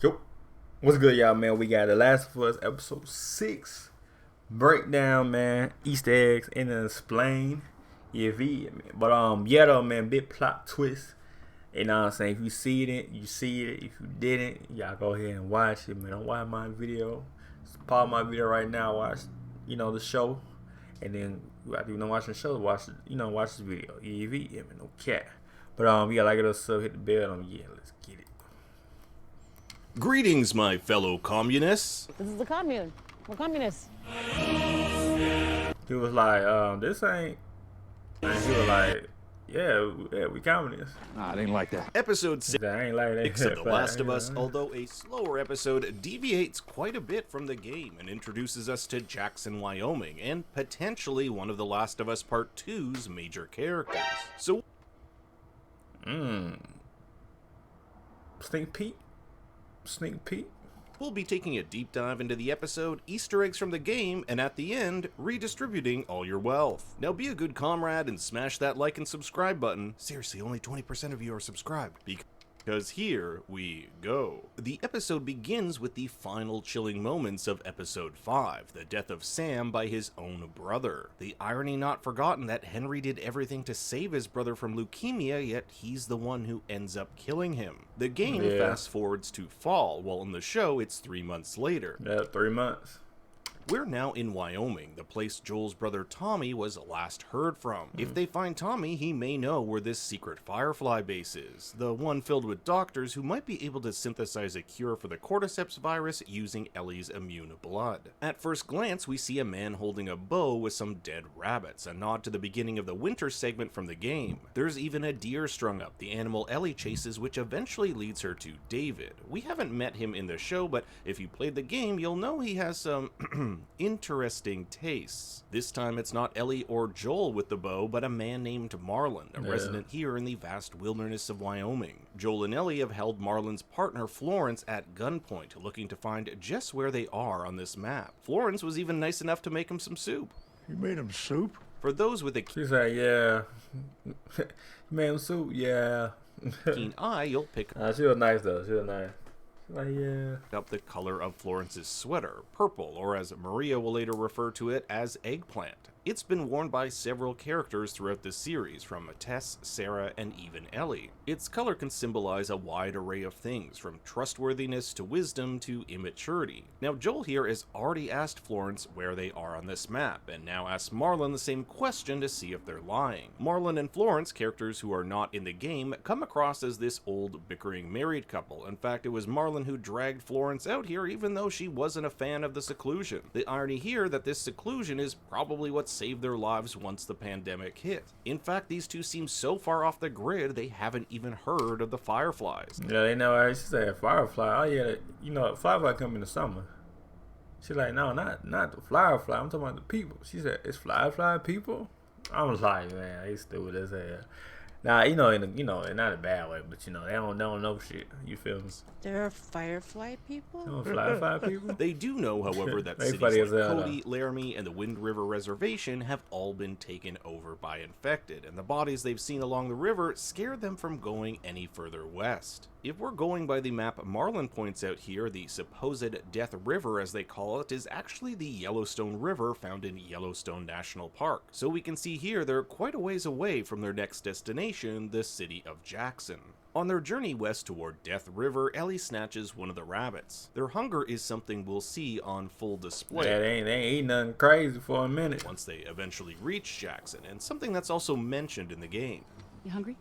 Yo, what's good, y'all, man? We got The Last of Us episode 6 breakdown, man. Easter eggs and explain. Yeah, but yeah, though, man, big plot twist. You know what I'm saying? If you see it, you see it. If you didn't, y'all go ahead and watch it, man. Don't watch my video. Just pause my video right now. Watch, the show, and then after you watching the show, watch this video. EV, man, no cat. But yeah, like it, so hit the bell. Yeah, let's get it. Greetings, my fellow communists. This is the commune. We're communists. He was like, this ain't. And he was like, yeah, we communists. Nah, I didn't like that. Episode 6 I ain't like that. of The Last of Us, although a slower episode, deviates quite a bit from the game and introduces us to Jackson, Wyoming, and potentially one of The Last of Us Part 2's major characters. So, Sneak peek. we'll be taking a deep dive into the episode, Easter eggs from the game, and at the end, redistributing all your wealth. Now be a good comrade and smash that like and subscribe button. Seriously, only 20% of you are subscribed. Because here we go. The episode begins with the final chilling moments of episode 5, the death of Sam by his own brother. The irony not forgotten that Henry did everything to save his brother from leukemia, yet he's the one who ends up killing him. The game fast forwards to fall, while in the show it's 3 months later. Yeah, 3 months. We're now in Wyoming, the place Joel's brother Tommy was last heard from. If they find Tommy, he may know where this secret Firefly base is, the one filled with doctors who might be able to synthesize a cure for the cordyceps virus using Ellie's immune blood. At first glance, we see a man holding a bow with some dead rabbits, a nod to the beginning of the winter segment from the game. There's even a deer strung up, the animal Ellie chases, which eventually leads her to David. We haven't met him in the show, but if you played the game, you'll know he has some interesting tastes. This time it's not Ellie or Joel with the bow, but a man named Marlon, a resident here in the vast wilderness of Wyoming. Joel and Ellie have held Marlon's partner Florence at gunpoint, looking to find just where they are on this map. Florence was even nice enough to make him some soup. You made him soup? For those with a She's like, yeah. Man, soup, yeah. keen eye, you'll pick She was nice, though. She was nice. Like, yeah. up the color of Florence's sweater, purple, or as Maria will later refer to it as eggplant. It's been worn by several characters throughout the series, from Tess, Sarah, and even Ellie. Its color can symbolize a wide array of things, from trustworthiness to wisdom to immaturity. Now Joel here has already asked Florence where they are on this map, and now asks Marlon the same question to see if they're lying. Marlon and Florence, characters who are not in the game, come across as this old bickering married couple. In fact, it was Marlon who dragged Florence out here even though she wasn't a fan of the seclusion. The irony here that this seclusion is probably what saved their lives once the pandemic hit. In fact, these two seem so far off the grid they haven't even heard of the Fireflies. Yeah, they know. She said Firefly. Oh yeah, Firefly come in the summer. She's like, no, not the Firefly. I'm talking about the people. She said, it's Firefly people. I was like, man, they stupid as hell. Nah, in not a bad way, but they don't know shit. You feel me? There are firefly people? No Firefly people. They do know, however, that They cities funny like as hell, Cody, Laramie, and the Wind River Reservation have all been taken over by infected, and the bodies they've seen along the river scared them from going any further west. If we're going by the map Marlon points out here, the supposed Death River, as they call it, is actually the Yellowstone River found in Yellowstone National Park. So we can see here they're quite a ways away from their next destination, the city of Jackson. On their journey west toward Death River, Ellie snatches one of the rabbits. Their hunger is something we'll see on full display. Yeah, they ain't eating nothing crazy for a minute. Once they eventually reach Jackson, and something that's also mentioned in the game. You hungry?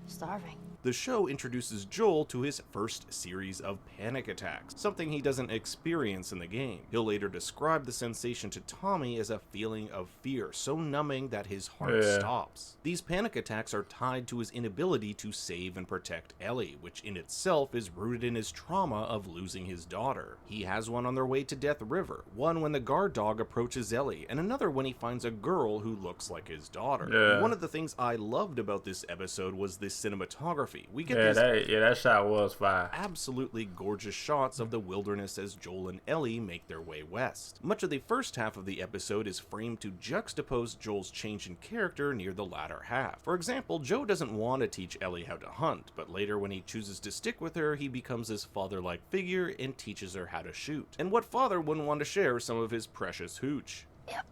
Starving. The show introduces Joel to his first series of panic attacks, something he doesn't experience in the game. He'll later describe the sensation to Tommy as a feeling of fear, so numbing that his heart stops. These panic attacks are tied to his inability to save and protect Ellie, which in itself is rooted in his trauma of losing his daughter. He has one on their way to Death River, one when the guard dog approaches Ellie, and another when he finds a girl who looks like his daughter. One of the things I loved about this episode was the cinematography cinematography. We get that shot was fire. Absolutely gorgeous shots of the wilderness as Joel and Ellie make their way west. Much of the first half of the episode is framed to juxtapose Joel's change in character near the latter half. For example, Joe doesn't want to teach Ellie how to hunt, but later when he chooses to stick with her, he becomes this father-like figure and teaches her how to shoot. And what father wouldn't want to share some of his precious hooch? Yep.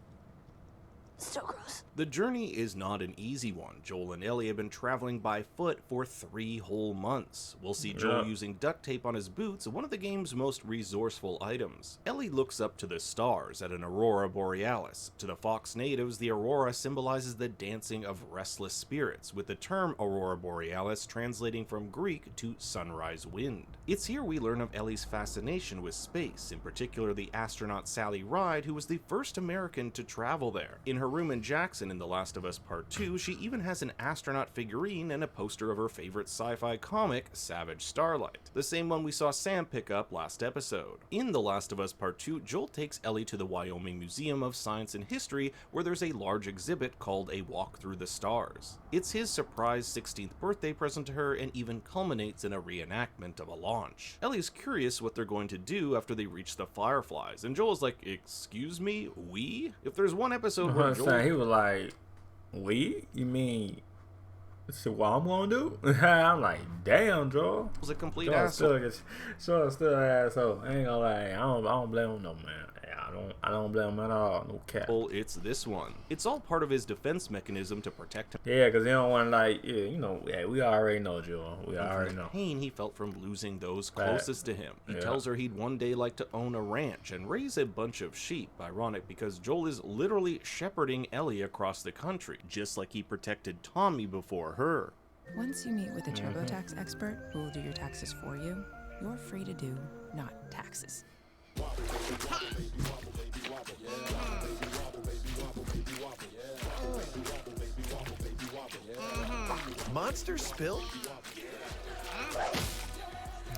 Still gross. The journey is not an easy one. Joel and Ellie have been traveling by foot for 3 whole months. We'll see Joel using duct tape on his boots, one of the game's most resourceful items. Ellie looks up to the stars at an aurora borealis. To the Fox natives, the aurora symbolizes the dancing of restless spirits, with the term aurora borealis translating from Greek to sunrise wind. It's here we learn of Ellie's fascination with space, in particular the astronaut Sally Ride, who was the first American to travel there. In her room in Jackson in The Last of Us Part 2, she even has an astronaut figurine and a poster of her favorite sci-fi comic, Savage Starlight, the same one we saw Sam pick up last episode. In The Last of Us Part 2, Joel takes Ellie to the Wyoming Museum of Science and History, where there's a large exhibit called A Walk Through the Stars. It's his surprise 16th birthday present to her and even culminates in a reenactment of a launch. Ellie's curious what they're going to do after they reach the Fireflies, and Joel's like, excuse me, we? If there's one episode where Joel... He was like, we? You mean, this is what I'm gonna do? I'm like, damn, Joel. Was a complete asshole. Still an asshole. I ain't gonna lie. I don't blame him no, man. I don't blame him at all. No cap. Well, it's this one. It's all part of his defense mechanism to protect him. Yeah, because he don't want to, like, yeah, you know, yeah, we already know, Joel. We already know. The pain he felt from losing those closest to him. He tells her he'd one day like to own a ranch and raise a bunch of sheep. Ironic, because Joel is literally shepherding Ellie across the country, just like he protected Tommy before her. Once you meet with a TurboTax expert who will do your taxes for you, you're free to do not taxes. Monster spill?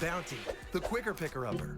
Bounty, the quicker picker-upper.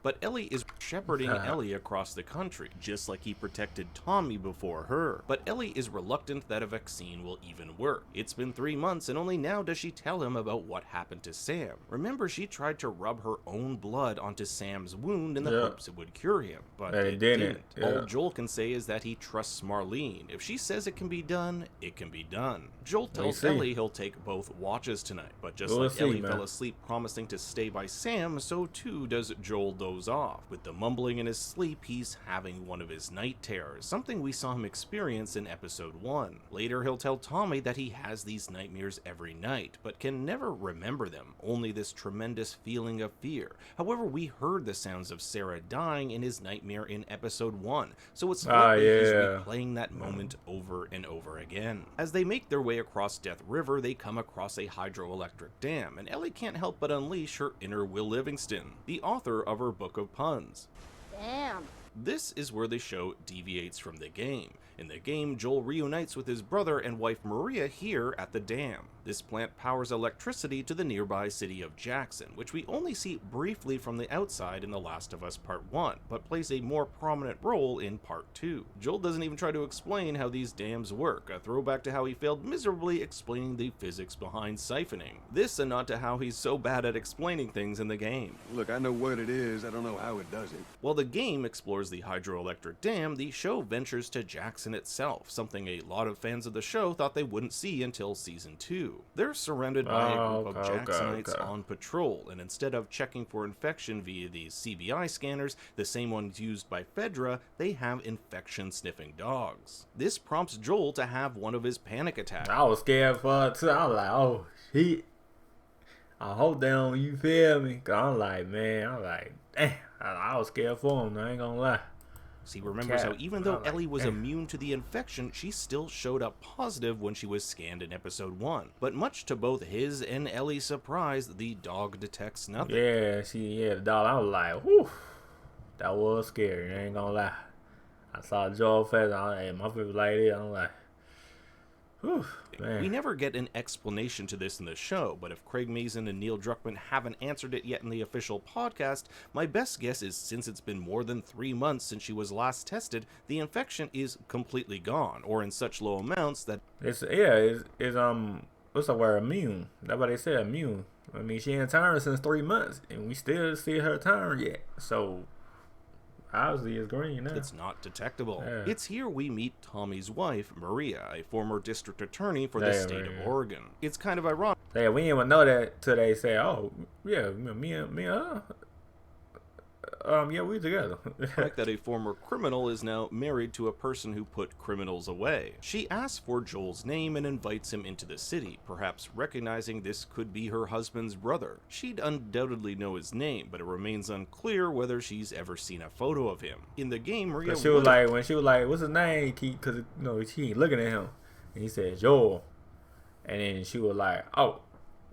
But Ellie is shepherding Ellie across the country, just like he protected Tommy before her. But Ellie is reluctant that a vaccine will even work. It's been 3 months and only now does she tell him about what happened to Sam. Remember, she tried to rub her own blood onto Sam's wound in the hopes it would cure him, but it didn't. All Joel can say is that he trusts Marlene. If she says it can be done, it can be done. Joel tells Ellie he'll take both watches tonight, but just like Ellie fell asleep promising to stay by Sam, so too does Joel doze off. With the mumbling in his sleep, he's having one of his night terrors, something we saw him experience in episode 1. Later, he'll tell Tommy that he has these nightmares every night, but can never remember them, only this tremendous feeling of fear. However, we heard the sounds of Sarah dying in his nightmare in episode 1, so it's likely he's replaying that moment over and over again. As they make their way across Death River, they come across a hydroelectric dam, and Ellie can't help but unleash her inner Will Livingston, the author of her book of puns. Damn. This is where the show deviates from the game. In the game, Joel reunites with his brother and wife Maria here at the dam. This plant powers electricity to the nearby city of Jackson, which we only see briefly from the outside in The Last of Us Part 1, but plays a more prominent role in Part 2. Joel doesn't even try to explain how these dams work, a throwback to how he failed miserably explaining the physics behind siphoning. This a nod to how he's so bad at explaining things in the game. Look, I know what it is, I don't know how it does it. While the game explores the hydroelectric dam, the show ventures to Jackson itself, something a lot of fans of the show thought they wouldn't see until Season 2. They're surrounded by a group of Jacksonites on patrol, and instead of checking for infection via the CVI scanners, the same ones used by Fedra, they have infection-sniffing dogs. This prompts Joel to have one of his panic attacks. I was scared for it too. I was like, oh shit. I hope they don't, you feel me? Cause I'm like, damn, I was scared for him, I ain't gonna lie. He remembers how even though Ellie was immune to the infection, she still showed up positive when she was scanned in episode 1. But much to both his and Ellie's surprise, the dog detects nothing. The dog, I was like, whew, that was scary, I ain't gonna lie. I saw Joel face, my face was like this, I'm like, whew, man. We never get an explanation to this in the show, but if Craig Mazin and Neil Druckmann haven't answered it yet in the official podcast, my best guess is since it's been more than 3 months since she was last tested, the infection is completely gone, or in such low amounts that what's the word, immune. That's what they said, immune. I mean, she ain't turned since 3 months, and we still see her turn yet. So obviously it's green now. It's not detectable. Yeah. It's here we meet Tommy's wife, Maria, a former district attorney for the state of Oregon. It's kind of ironic. Yeah, we didn't even know that till they say, "Oh, yeah, me and her. Yeah, we together." Like that a former criminal is now married to a person who put criminals away. She asks for Joel's name and invites him into the city, perhaps recognizing this could be her husband's brother. She'd undoubtedly know his name, but it remains unclear whether she's ever seen a photo of him. In the game, Maria she was like, when she was like, "What's his name?" Because you know he ain't looking at him, and he said Joel, and then she was like, "Oh,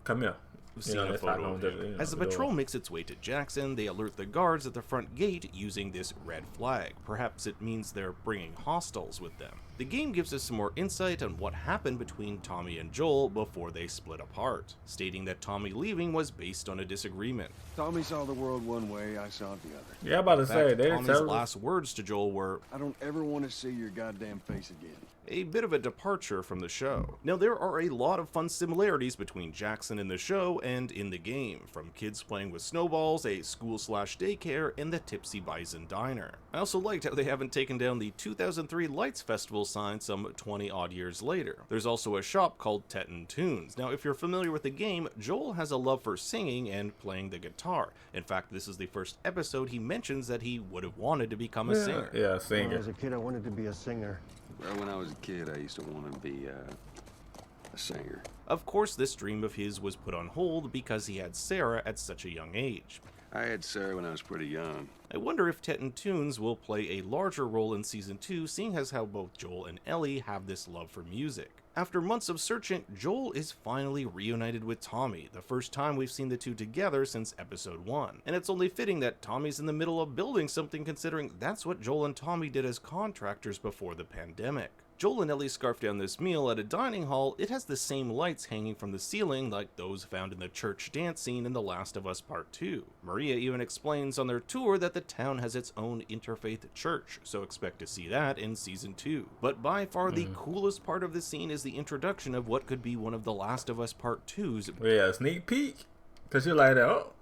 come here." Seen a photo of him. As the patrol makes its way to Jackson, they alert the guards at the front gate using this red flag. Perhaps it means they're bringing hostiles with them. The game gives us some more insight on what happened between Tommy and Joel before they split apart, stating that Tommy leaving was based on a disagreement. Tommy saw the world one way, I saw it the other. Yeah, I'm about to say, they Tommy's tell us. last words to Joel were, I don't ever want to see your goddamn face again. a bit of a departure from the show. Now, there are a lot of fun similarities between Jackson in the show and in the game, from kids playing with snowballs, a school/daycare, and the Tipsy Bison Diner. I also liked how they haven't taken down the 2003 Lights Festival sign some 20-odd years later. There's also a shop called Teton Tunes. Now, if you're familiar with the game, Joel has a love for singing and playing the guitar. In fact, this is the first episode he mentions that he would have wanted to become a singer. Yeah, When I singer. was a kid, I wanted to be a singer. Well, when I was a kid, I used to want to be a singer. Of course, this dream of his was put on hold because he had Sarah at such a young age. I had Sarah when I was pretty young. I wonder if Teton Tunes will play a larger role in Season 2, seeing as how both Joel and Ellie have this love for music. After months of searching, Joel is finally reunited with Tommy, the first time we've seen the two together since Episode 1. And it's only fitting that Tommy's in the middle of building something, considering that's what Joel and Tommy did as contractors before the pandemic. Joel and Ellie scarf down this meal at a dining hall. It has the same lights hanging from the ceiling like those found in the church dance scene in The Last of Us Part 2. Maria even explains on their tour that the town has its own interfaith church, so expect to see that in Season 2. But by far the coolest part of the scene is the introduction of what could be one of The Last of Us Part 2's Yeah, sneak peek. Because you're like, oh,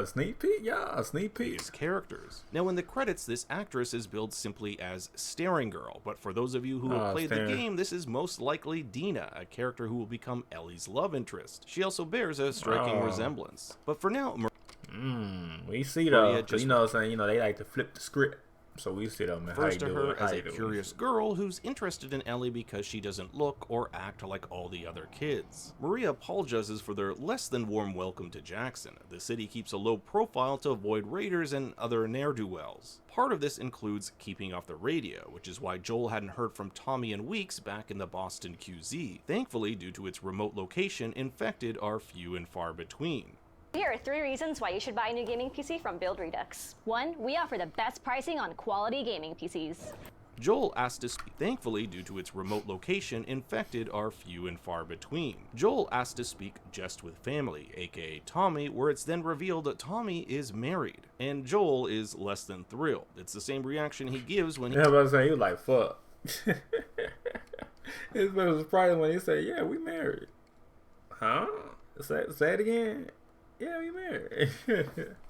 sneak peek? Yeah, sneak peek. biggest characters. Now in the credits, this actress is billed simply as Staring Girl, but for those of you who have played the game, this is most likely Dina, a character who will become Ellie's love interest. She also bears a striking resemblance. But for now, We see though, Maria 'cause you know what I'm saying, you know, they like to flip the script. So we see them, man. refers to her as a curious girl who's interested in Ellie because she doesn't look or act like all the other kids. Maria apologizes for their less than warm welcome to Jackson. The city keeps a low profile to avoid raiders and other ne'er-do-wells. Part of this includes keeping off the radio, which is why Joel hadn't heard from Tommy in weeks back in the Boston QZ. Thankfully, due to its remote location, infected are few and far between. Here are 3 reasons why you should buy a new gaming PC from Build Redux. 1, we offer the best pricing on quality gaming PCs. Joel asked to speak. Thankfully, due to its remote location, infected are few and far between. Joel asked to speak just with family, aka Tommy, where it's then revealed that Tommy is married, and Joel is less than thrilled. It's the same reaction he gives when he... Yeah, but I'm saying, he was like, fuck. It was surprising when he said, yeah, we married. Huh? Say it again. Yeah, we married.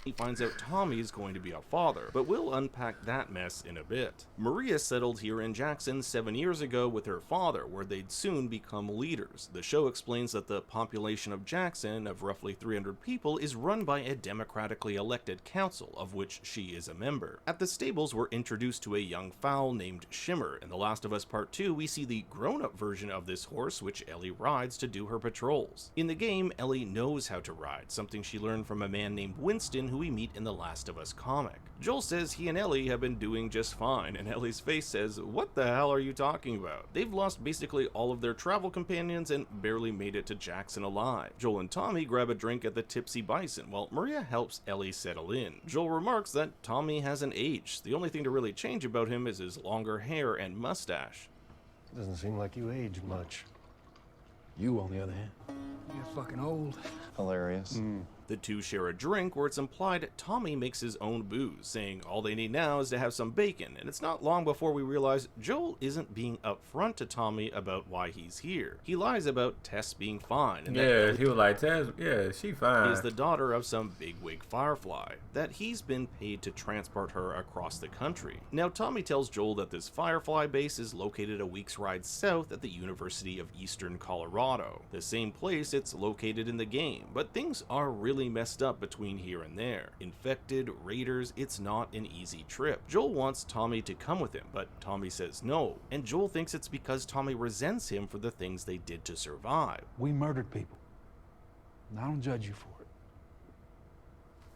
He finds out Tommy is going to be a father, but we'll unpack that mess in a bit. Maria settled here in Jackson 7 years ago with her father, where they'd soon become leaders. The show explains that the population of Jackson, of roughly 300 people, is run by a democratically elected council, of which she is a member. At the stables, we're introduced to a young foal named Shimmer. In The Last of Us Part 2, we see the grown-up version of this horse, which Ellie rides to do her patrols. In the game, Ellie knows how to ride, something she learned from a man named Winston who we meet in the Last of Us comic. Joel says he and Ellie have been doing just fine, and Ellie's face says, what the hell are you talking about? They've lost basically all of their travel companions and barely made it to Jackson alive. Joel and Tommy grab a drink at the Tipsy Bison, while Maria helps Ellie settle in. Joel remarks that Tommy hasn't aged. The only thing to really change about him is his longer hair and mustache. Doesn't seem like you age much. You, on the other hand. You're fucking old. Hilarious. The two share a drink where it's implied Tommy makes his own booze, saying all they need now is to have some bacon, and it's not long before we realize Joel isn't being upfront to Tommy about why he's here. He lies about Tess being fine, and yeah, he was like, Tess, yeah, she fine. Is the daughter of some bigwig Firefly, that he's been paid to transport her across the country. Now Tommy tells Joel that this Firefly base is located a week's ride south at the University of Eastern Colorado, the same place it's located in the game, but things are really messed up between here and there. Infected, raiders, it's not an easy trip. Joel wants Tommy to come with him, but Tommy says no, and Joel thinks it's because Tommy resents him for the things they did to survive. We murdered people. And I don't judge you for it.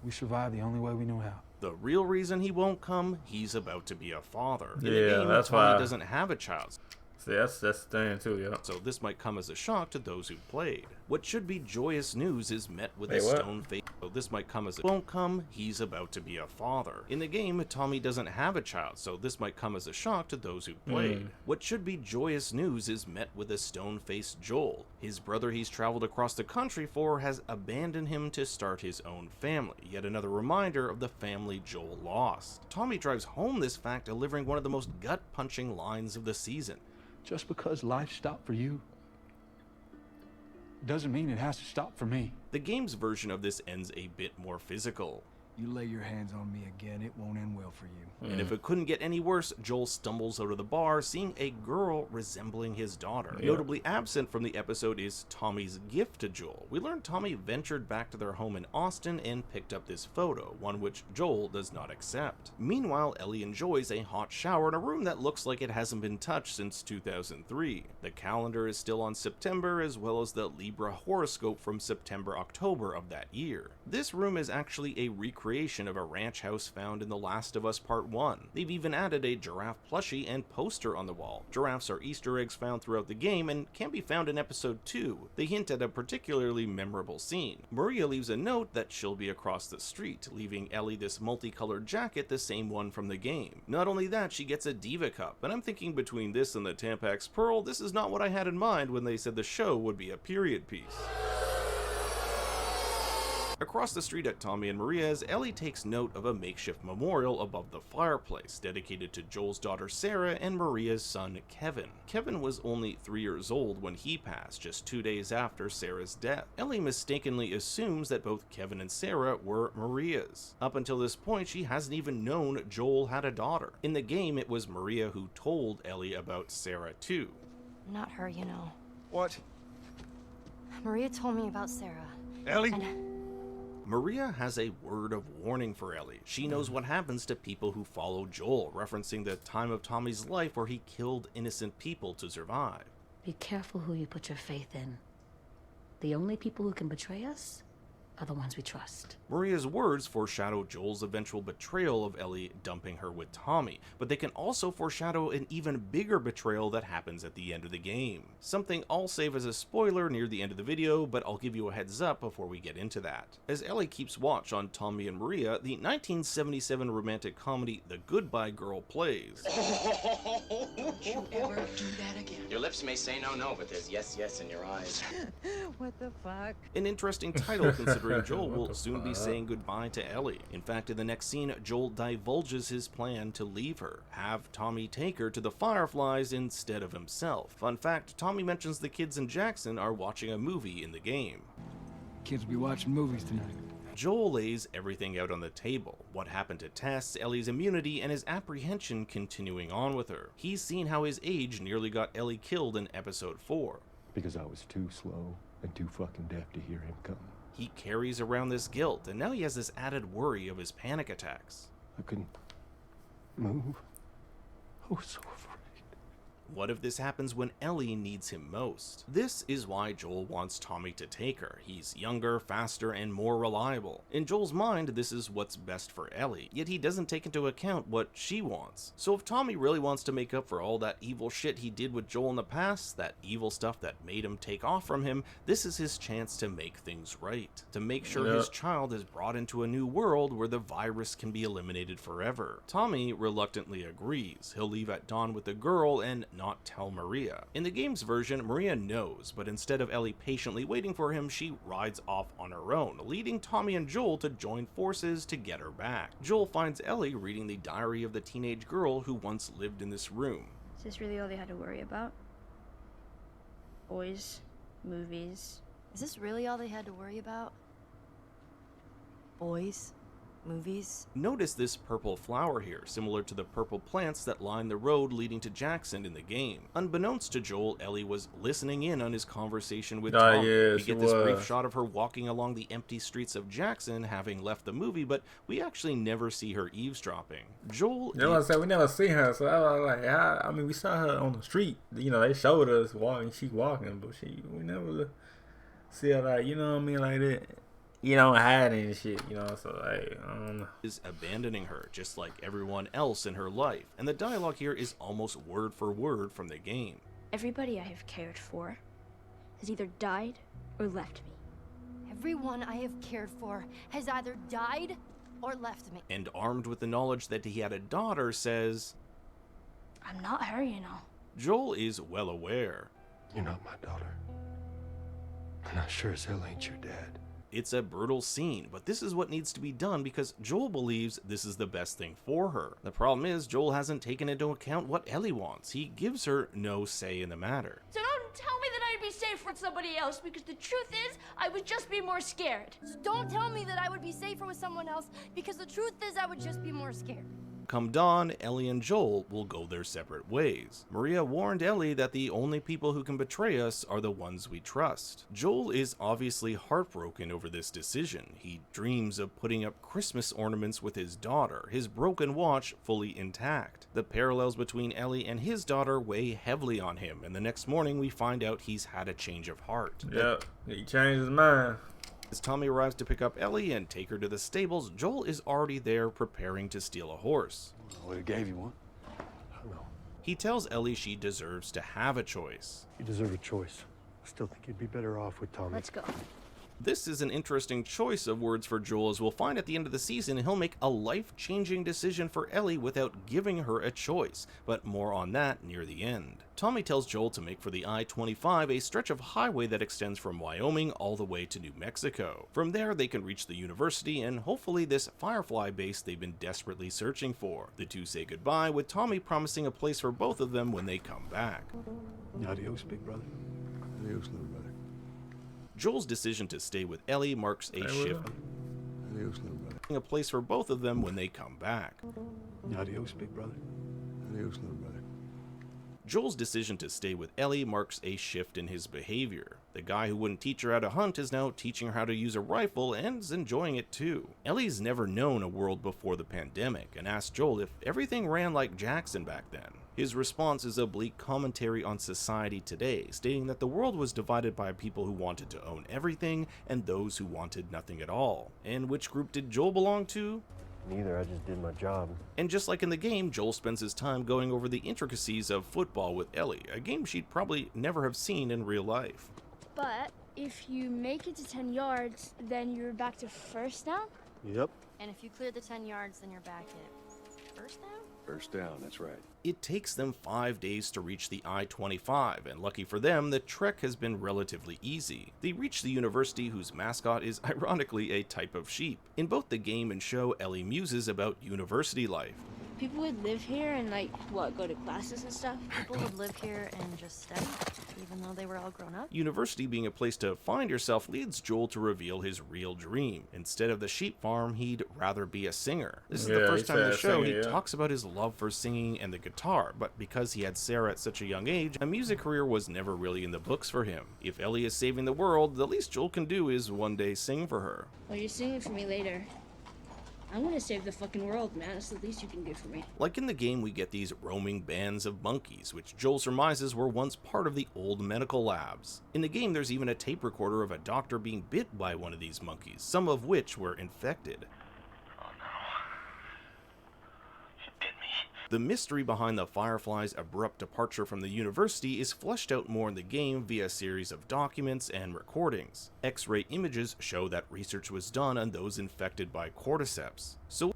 We survived the only way we knew how. The real reason he won't come, he's about to be a father. In the Yeah, game, that's Tommy why. doesn't have a child. See, that's the thing too, yeah. So this might come as a shock to those who played. What should be joyous news is met with Wait, a what? stone face. So this might come as a won't come, he's about to be a father. In the game, Tommy doesn't have a child, so this might come as a shock to those who played. What should be joyous news is met with a stone-faced Joel. His brother he's traveled across the country for has abandoned him to start his own family. Yet another reminder of the family Joel lost. Tommy drives home this fact, delivering one of the most gut-punching lines of the season. Just because life stopped for you doesn't mean it has to stop for me. The game's version of this ends a bit more physical. You lay your hands on me again, it won't end well for you. And if it couldn't get any worse, Joel stumbles out of the bar, seeing a girl resembling his daughter. Yeah. Notably absent from the episode is Tommy's gift to Joel. We learn Tommy ventured back to their home in Austin and picked up this photo, one which Joel does not accept. Meanwhile, Ellie enjoys a hot shower in a room that looks like it hasn't been touched since 2003. The calendar is still on September, as well as the Libra horoscope from September-October of that year. This room is actually a recreation of a ranch house found in The Last of Us Part 1. They've even added a giraffe plushie and poster on the wall. Giraffes are Easter eggs found throughout the game and can be found in Episode 2. They hint at a particularly memorable scene. Maria leaves a note that she'll be across the street, leaving Ellie this multicolored jacket, the same one from the game. Not only that, she gets a Diva Cup, and I'm thinking between this and the Tampax Pearl, this is not what I had in mind when they said the show would be a period piece. Across the street at Tommy and Maria's, Ellie takes note of a makeshift memorial above the fireplace, dedicated to Joel's daughter Sarah and Maria's son Kevin. Kevin was only 3 years old when he passed, just 2 days after Sarah's death. Ellie mistakenly assumes that both Kevin and Sarah were Maria's. Up until this point, she hasn't even known Joel had a daughter. In the game, it was Maria who told Ellie about Sarah too. Not her, you know. What? Maria told me about Sarah. Ellie? Maria has a word of warning for Ellie. She knows what happens to people who follow Joel, referencing the time of Tommy's life where he killed innocent people to survive. Be careful who you put your faith in. The only people who can betray us are the ones we trust. Maria's words foreshadow Joel's eventual betrayal of Ellie dumping her with Tommy, but they can also foreshadow an even bigger betrayal that happens at the end of the game. Something I'll save as a spoiler near the end of the video, but I'll give you a heads up before we get into that. As Ellie keeps watch on Tommy and Maria, the 1977 romantic comedy The Goodbye Girl plays. Don't you ever do that again. Your lips may say no, but there's yes in your eyes. What the fuck? An interesting title considering Joel will soon be saying goodbye to Ellie. In fact, in the next scene, Joel divulges his plan to leave her, have Tommy take her to the Fireflies instead of himself. Fun fact, Tommy mentions the kids in Jackson are watching a movie in the game. Kids will be watching movies tonight. Joel lays everything out on the table. What happened to Tess, Ellie's immunity, and his apprehension continuing on with her. He's seen how his age nearly got Ellie killed in episode 4. Because I was too slow and too fucking deaf to hear him coming. He carries around this guilt, and now he has this added worry of his panic attacks. I couldn't move. I was so afraid. What if this happens when Ellie needs him most? This is why Joel wants Tommy to take her. He's younger, faster, and more reliable. In Joel's mind, this is what's best for Ellie, yet he doesn't take into account what she wants. So if Tommy really wants to make up for all that evil shit he did with Joel in the past, that evil stuff that made him take off from him, this is his chance to make things right. To make sure his child is brought into a new world where the virus can be eliminated forever. Tommy reluctantly agrees. He'll leave at dawn with the girl and not tell Maria. In the game's version, Maria knows, but instead of Ellie patiently waiting for him, she rides off on her own, leading Tommy and Joel to join forces to get her back. Joel finds Ellie reading the diary of the teenage girl who once lived in this room. Is this really all they had to worry about? Boys, movies. Is this really all they had to worry about? Boys, movies. Notice this purple flower here, similar to the purple plants that line the road leading to Jackson in the game. Unbeknownst to Joel, Ellie was listening in on his conversation with Tommy. Yeah, we get this brief shot of her walking along the empty streets of Jackson, having left the movie, but we actually never see her eavesdropping. Joel... You know what I said? We never see her, so I was like, I mean, we saw her on the street. You know, they showed us walking, she walking, but we never see her, like, you know what I mean, like that. You know, hiding and shit, you know, so like, I don't know. Is abandoning her, just like everyone else in her life. And the dialogue here is almost word for word from the game. Everybody I have cared for has either died or left me. Everyone I have cared for has either died or left me. And armed with the knowledge that he had a daughter, says, I'm not her, you know. Joel is well aware. You're not my daughter. And I sure as hell ain't your dad. It's a brutal scene, but this is what needs to be done because Joel believes this is the best thing for her. The problem is Joel hasn't taken into account what Ellie wants. He gives her no say in the matter. So don't tell me that I'd be safe with somebody else, because the truth is, I would just be more scared. So don't tell me that I would be safer with someone else, because the truth is I would just be more scared. Come dawn, Ellie and Joel will go their separate ways. Maria warned Ellie that the only people who can betray us are the ones we trust. Joel is obviously heartbroken over this decision. He dreams of putting up Christmas ornaments with his daughter, his broken watch fully intact. The parallels between Ellie and his daughter weigh heavily on him, and the next morning we find out he's had a change of heart. Yep, he changed his mind. As Tommy arrives to pick up Ellie and take her to the stables, Joel is already there preparing to steal a horse. I would have gave you one. I know. He tells Ellie she deserves to have a choice. You deserve a choice. I still think you'd be better off with Tommy. Let's go. This is an interesting choice of words for Joel, as we'll find at the end of the season he'll make a life-changing decision for Ellie without giving her a choice, but more on that near the end. Tommy tells Joel to make for the I-25, a stretch of highway that extends from Wyoming all the way to New Mexico. From there they can reach the university and hopefully this Firefly base they've been desperately searching for. The two say goodbye, with Tommy promising a place for both of them when they come back. Adios, big brother. Adios, little brother. Joel's decision to stay with Ellie marks a shift. Adios, little brother. A place for both of them when they come back. Adios, big brother. Adios, little brother. Joel's decision to stay with Ellie marks a shift in his behavior. The guy who wouldn't teach her how to hunt is now teaching her how to use a rifle and is enjoying it too. Ellie's never known a world before the pandemic and asked Joel if everything ran like Jackson back then. His response is a bleak commentary on society today, stating that the world was divided by people who wanted to own everything and those who wanted nothing at all. And which group did Joel belong to? Neither, I just did my job. And just like in the game, Joel spends his time going over the intricacies of football with Ellie, a game she'd probably never have seen in real life. But if you make it to 10 yards, then you're back to first down? Yep. And if you clear the 10 yards, then you're back at first down? First down, that's right. It takes them 5 days to reach the I-25, and lucky for them, the trek has been relatively easy. They reach the university whose mascot is ironically a type of sheep. In both the game and show, Ellie muses about university life. People would live here and, like, what, go to classes and stuff? People would live here and just study, even though they were all grown up? University being a place to find yourself leads Joel to reveal his real dream. Instead of the sheep farm, he'd rather be a singer. This is the first time in the show he talks about his love for singing and the guitar, but because he had Sarah at such a young age, a music career was never really in the books for him. If Ellie is saving the world, the least Joel can do is one day sing for her. Well, you're singing for me later. I'm gonna save the fucking world, man. That's the least you can do for me. Like in the game, we get these roaming bands of monkeys, which Joel surmises were once part of the old medical labs. In the game, there's even a tape recorder of a doctor being bit by one of these monkeys, some of which were infected. The mystery behind the Firefly's abrupt departure from the university is fleshed out more in the game via a series of documents and recordings. X-ray images show that research was done on those infected by cordyceps. So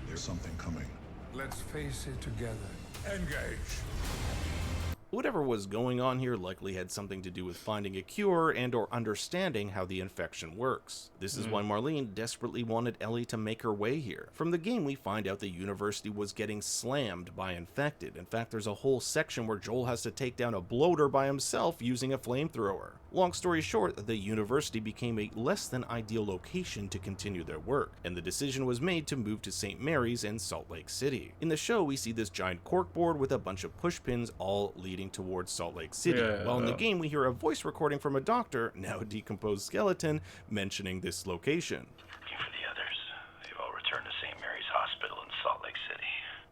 there's something coming. Let's face it together. Engage. Whatever was going on here likely had something to do with finding a cure and or understanding how the infection works. This is why Marlene desperately wanted Ellie to make her way here. From the game, we find out the university was getting slammed by infected. In fact, there's a whole section where Joel has to take down a bloater by himself using a flamethrower. Long story short, the university became a less than ideal location to continue their work, and the decision was made to move to St. Mary's in Salt Lake City. In the show, we see this giant corkboard with a bunch of push pins all leading towards Salt Lake City, while in the game we hear a voice recording from a doctor, now a decomposed skeleton, mentioning this location. Looking for the others. They've all returned to St. Mary's Hospital in Salt Lake City.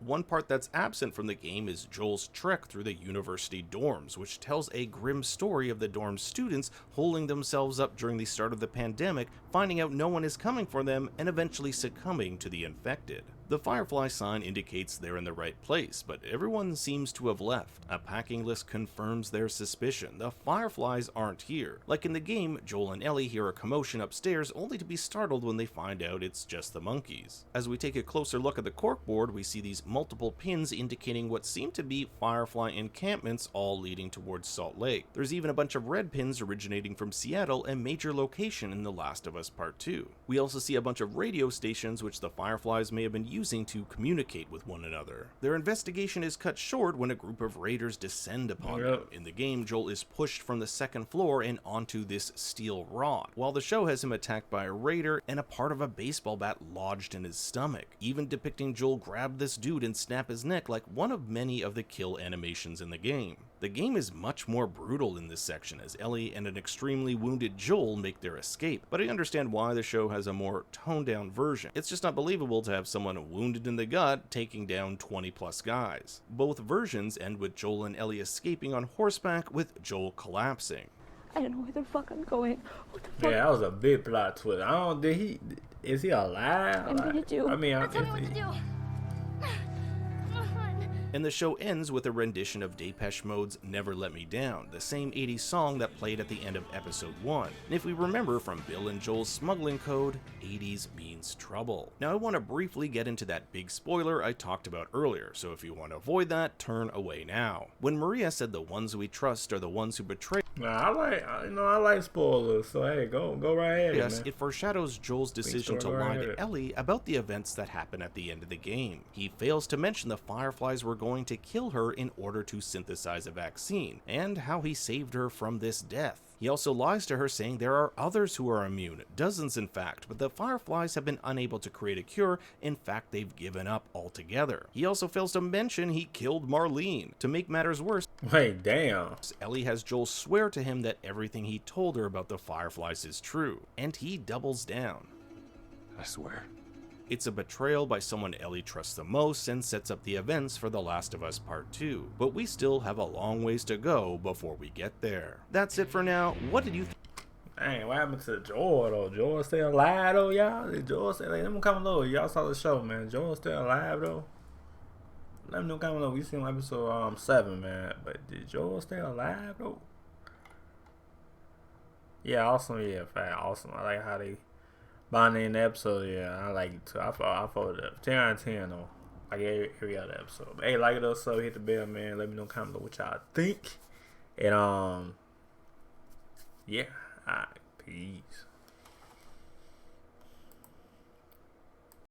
One part that's absent from the game is Joel's trek through the university dorms, which tells a grim story of the dorm students holding themselves up during the start of the pandemic, finding out no one is coming for them, and eventually succumbing to the infected. The Firefly sign indicates they're in the right place, but everyone seems to have left. A packing list confirms their suspicion. The Fireflies aren't here. Like in the game, Joel and Ellie hear a commotion upstairs only to be startled when they find out it's just the monkeys. As we take a closer look at the corkboard, we see these multiple pins indicating what seem to be Firefly encampments all leading towards Salt Lake. There's even a bunch of red pins originating from Seattle, a major location in The Last of Us Part 2. We also see a bunch of radio stations which the Fireflies may have been using to communicate with one another. Their investigation is cut short when a group of raiders descend upon them. In the game, Joel is pushed from the second floor and onto this steel rod, while the show has him attacked by a raider and a part of a baseball bat lodged in his stomach, even depicting Joel grab this dude and snap his neck like one of many of the kill animations in the game. The game is much more brutal in this section as Ellie and an extremely wounded Joel make their escape, but I understand why the show has a more toned down version. It's just not believable to have someone wounded in the gut taking down 20 plus guys. Both versions end with Joel and Ellie escaping on horseback with Joel collapsing. I don't know where the fuck I'm going. What the fuck? Yeah, that was a big plot twist. I don't, is he alive? I'm gonna do. I mean, tell me what to do. And the show ends with a rendition of Depeche Mode's Never Let Me Down, the same 80s song that played at the end of episode 1. And if we remember from Bill and Joel's smuggling code, 80s means trouble. Now I want to briefly get into that big spoiler I talked about earlier, so if you want to avoid that, turn away now. When Maria said the ones we trust are the ones who betray. Nah, I like spoilers, so hey, go right ahead. Yes, man. It foreshadows Joel's decision to lie to Ellie about the events that happen at the end of the game. He fails to mention the Fireflies were going to kill her in order to synthesize a vaccine, and how he saved her from this death. He also lies to her saying there are others who are immune, dozens in fact, but the Fireflies have been unable to create a cure. In fact, they've given up altogether. He also fails to mention he killed Marlene. To make matters worse, wait, damn. Ellie has Joel swear to him that everything he told her about the Fireflies is true, and he doubles down. I swear. It's a betrayal by someone Ellie trusts the most and sets up the events for The Last of Us Part 2, but we still have a long ways to go before we get there. That's it for now. What did you think? Dang, what happened to Joel though? Joel still alive though, y'all? Did Joel still, let me comment below. Y'all saw the show, man. Joel still alive though? Let me know comment below. We seen episode 7, man. But did Joel still alive though? Yeah, awesome. Yeah, fact, awesome. I like how they bonding in the episode. Yeah, I like it too. I followed it up 10 out of 10 though. Like every other episode. But hey, like it up, so hit the bell, man. Let me know comment below what y'all think. And yeah, alright, peace.